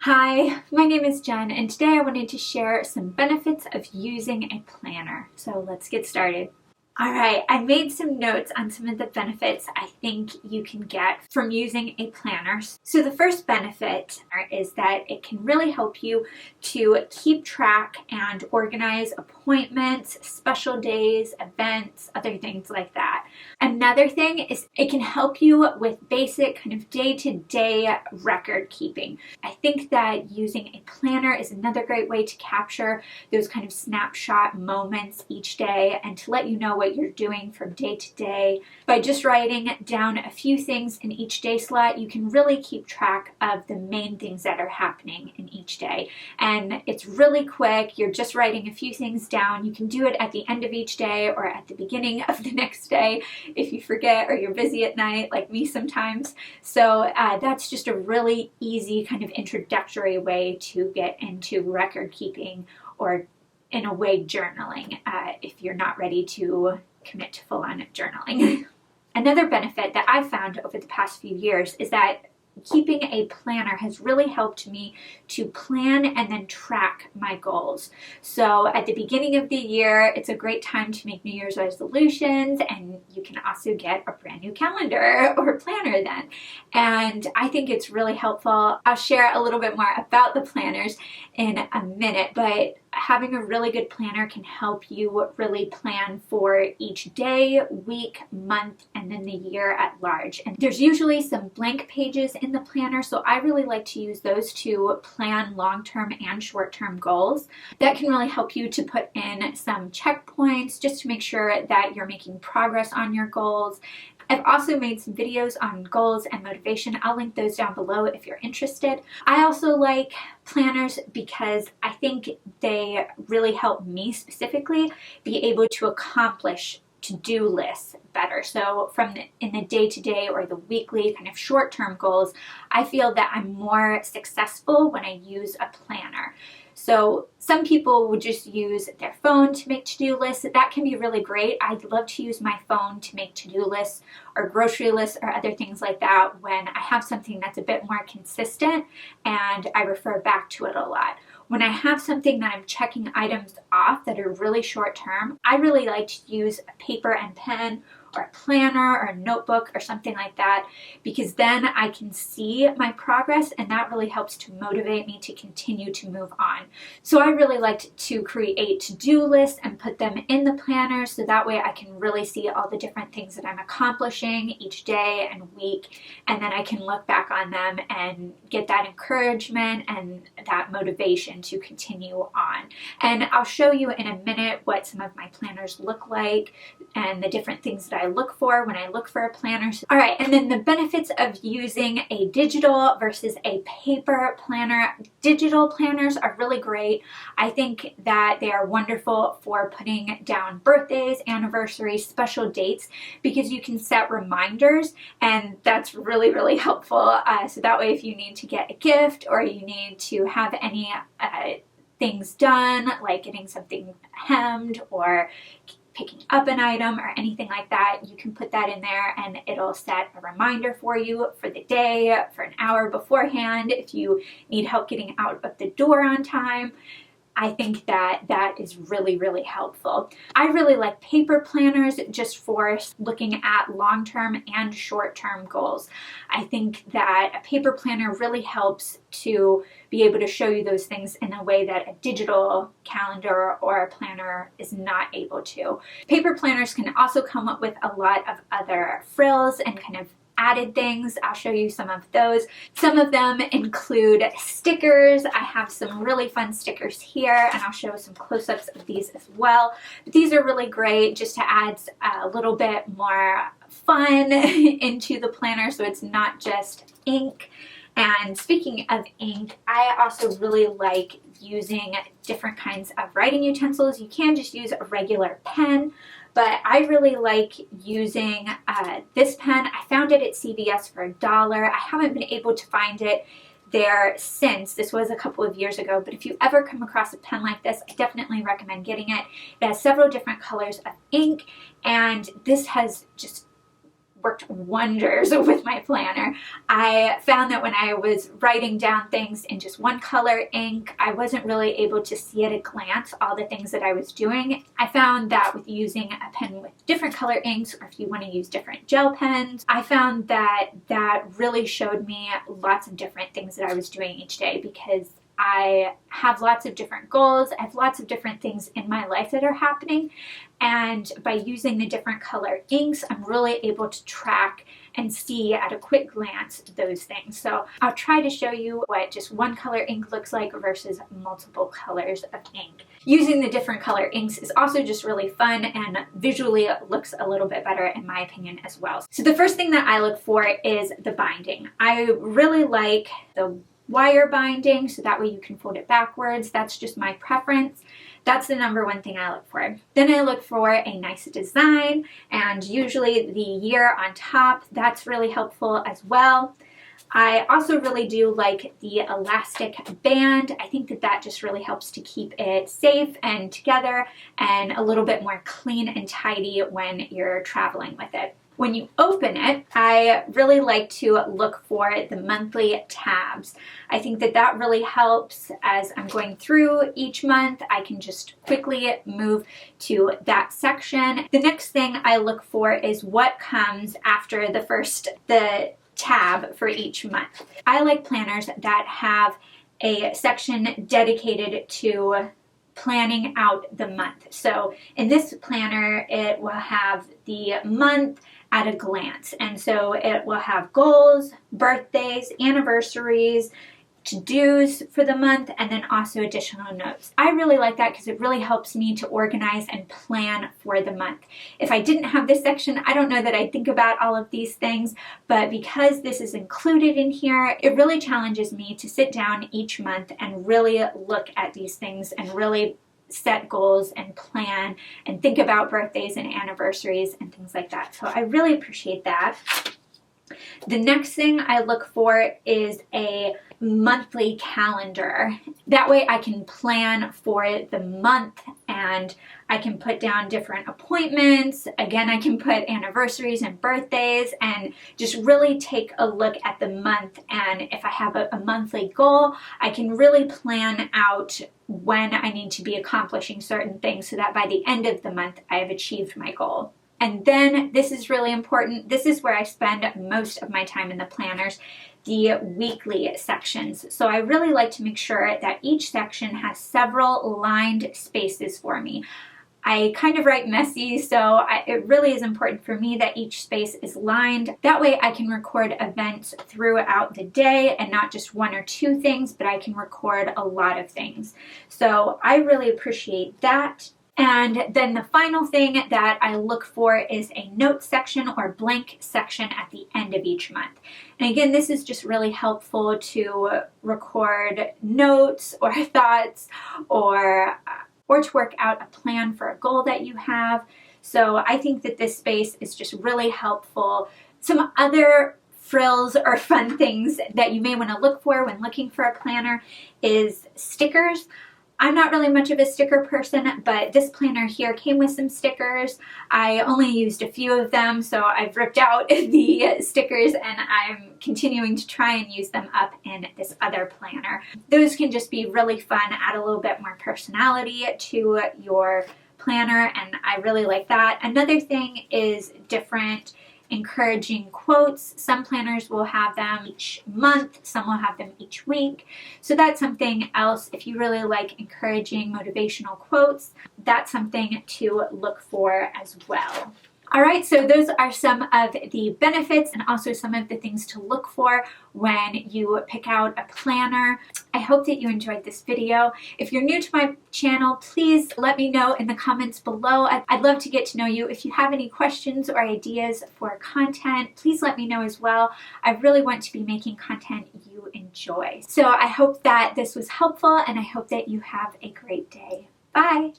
Hi, my name is Jen, and today I wanted to share some benefits of using a planner. So let's get started. All right, I made some notes on some of the benefits I think you can get from using a planner. So the first benefit is that it can really help you to keep track and organize appointments, special days, events, other things like that. Another thing is it can help you with basic kind of day-to-day record keeping. I think that using a planner is another great way to capture those kind of snapshot moments each day and to let you know what you're doing from day to day. By just writing down a few things in each day slot, you can really keep track of the main things that are happening in each day. And it's really quick. You're just writing a few things down. You can do it at the end of each day or at the beginning of the next day if you forget or you're busy at night like me sometimes. So that's just a really easy kind of introductory way to get into record keeping, or in a way journaling, if you're not ready to commit to full-on journaling. Another benefit that I've found over the past few years is that keeping a planner has really helped me to plan and then track my goals. So at the beginning of the year, it's a great time to make New Year's resolutions, and you can also get a brand new calendar or planner then. And I think it's really helpful. I'll share a little bit more about the planners in a minute, but having a really good planner can help you really plan for each day, week, month, and then the year at large. And there's usually some blank pages in the planner, so I really like to use those to plan long-term and short-term goals. That can really help you to put in some checkpoints just to make sure that you're making progress on your goals. I've also made some videos on goals and motivation. I'll link those down below if you're interested. I also like planners because I think they really help me specifically be able to accomplish to-do lists better. So in the day-to-day or the weekly kind of short-term goals, I feel that I'm more successful when I use a planner. So some people would just use their phone to make to-do lists. That can be really great. I'd love to use my phone to make to-do lists or grocery lists or other things like that when I have something that's a bit more consistent and I refer back to it a lot. When I have something that I'm checking items off that are really short term, I really like to use a paper and pen or a planner or a notebook or something like that, because then I can see my progress and that really helps to motivate me to continue to move on. So I really like to create to-do lists and put them in the planner so that way I can really see all the different things that I'm accomplishing each day and week, and then I can look back on them and get that encouragement and that motivation to continue on. And I'll show you in a minute what some of my planners look like and the different things that I look for when I look for a planner. All right, and then the benefits of using a digital versus a paper planner. Digital planners are really great. I think that they are wonderful for putting down birthdays, anniversaries, special dates, because you can set reminders, and that's really, really helpful. So that way if you need to get a gift or you need to have any things done, like getting something hemmed or picking up an item or anything like that, you can put that in there and it'll set a reminder for you for the day, for an hour beforehand if you need help getting out of the door on time. I think that that is really, really helpful. I really like paper planners just for looking at long-term and short-term goals. I think that a paper planner really helps to be able to show you those things in a way that a digital calendar or a planner is not able to. Paper planners can also come up with a lot of other frills and kind of added things. I'll show you some of those. Some of them include stickers. I have some really fun stickers here, and I'll show some close-ups of these as well. But these are really great just to add a little bit more fun into the planner so it's not just ink. And speaking of ink, I also really like using different kinds of writing utensils. You can just use a regular pen, but I really like using this pen. I found it at CVS for $1. I haven't been able to find it there since. This was a couple of years ago, but if you ever come across a pen like this, I definitely recommend getting it. It has several different colors of ink, and this has just worked wonders with my planner. I found that when I was writing down things in just one color ink, I wasn't really able to see at a glance all the things that I was doing. I found that with using a pen with different color inks, or if you want to use different gel pens, I found that that really showed me lots of different things that I was doing each day, because I have lots of different goals. I have lots of different things in my life that are happening. And by using the different color inks, I'm really able to track and see at a quick glance those things. So I'll try to show you what just one color ink looks like versus multiple colors of ink. Using the different color inks is also just really fun, and visually it looks a little bit better in my opinion as well. So the first thing that I look for is the binding. I really like the wire binding, so that way you can fold it backwards. That's just my preference. That's the number one thing I look for. Then I look for a nice design, and usually the year on top. That's really helpful as well. I also really do like the elastic band. I think that that just really helps to keep it safe and together and a little bit more clean and tidy when you're traveling with it. When you open it, I really like to look for the monthly tabs. I think that that really helps as I'm going through each month. I can just quickly move to that section. The next thing I look for is what comes after the tab for each month. I like planners that have a section dedicated to planning out the month. So in this planner, it will have the month at a glance. And so it will have goals, birthdays, anniversaries, to-dos for the month, and then also additional notes. I really like that because it really helps me to organize and plan for the month. If I didn't have this section, I don't know that I'd think about all of these things, but because this is included in here, it really challenges me to sit down each month and really look at these things and really set goals and plan and think about birthdays and anniversaries and things like that. So I really appreciate that. The next thing I look for is a monthly calendar. That way I can plan for the month and I can put down different appointments. Again, I can put anniversaries and birthdays and just really take a look at the month. And if I have a monthly goal, I can really plan out when I need to be accomplishing certain things so that by the end of the month I have achieved my goal. And then this is really important. This is where I spend most of my time in the planners, the weekly sections. So I really like to make sure that each section has several lined spaces for me. I kind of write messy, so it really is important for me that each space is lined. That way I can record events throughout the day and not just one or two things, but I can record a lot of things. So I really appreciate that. And then the final thing that I look for is a note section or blank section at the end of each month. And again, this is just really helpful to record notes or thoughts or to work out a plan for a goal that you have. So I think that this space is just really helpful. Some other frills or fun things that you may want to look for when looking for a planner is stickers. I'm not really much of a sticker person, but this planner here came with some stickers. I only used a few of them, so I've ripped out the stickers and I'm continuing to try and use them up in this other planner. Those can just be really fun, add a little bit more personality to your planner, and I really like that. Another thing is different encouraging quotes. Some planners will have them each month, some will have them each week. So that's something else. If you really like encouraging motivational quotes, that's something to look for as well. All right, so those are some of the benefits and also some of the things to look for when you pick out a planner. I hope that you enjoyed this video. If you're new to my channel, please let me know in the comments below. I'd love to get to know you. If you have any questions or ideas for content, please let me know as well. I really want to be making content you enjoy. So I hope that this was helpful and I hope that you have a great day. Bye.